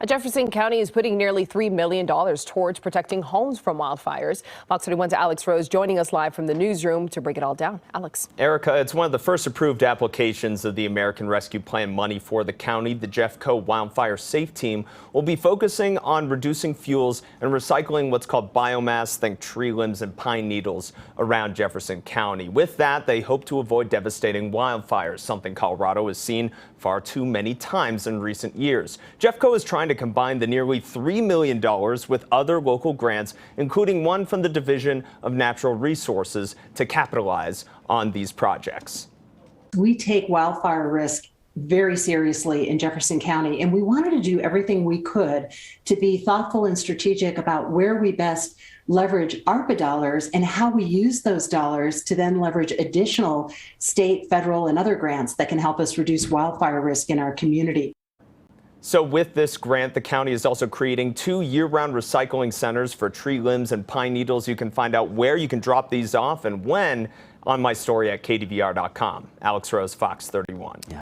Jefferson County is putting nearly $3 million towards protecting homes from wildfires. Fox 31's Alex Rose joining us live from the newsroom to break it all down. Alex. Erica, it's one of the first approved applications of the American Rescue Plan money for the county. The Jeffco Wildfire Safe Team will be focusing on reducing fuels and recycling what's called biomass, think tree limbs and pine needles, around Jefferson County. With that, they hope to avoid devastating wildfires, something Colorado has seen far too many times in recent years. Jeffco is trying to combine the nearly $3 million with other local grants, including one from the Division of Natural Resources, to capitalize on these projects. We take wildfire risk very seriously in Jefferson County, and we wanted to do everything we could to be thoughtful and strategic about where we best leverage ARPA dollars and how we use those dollars to then leverage additional state, federal, and other grants that can help us reduce wildfire risk in our community. So with this grant, the county is also creating 2 year-round recycling centers for tree limbs and pine needles. You can find out where you can drop these off and when on my story at KDVR.com. Alex Rose, Fox 31.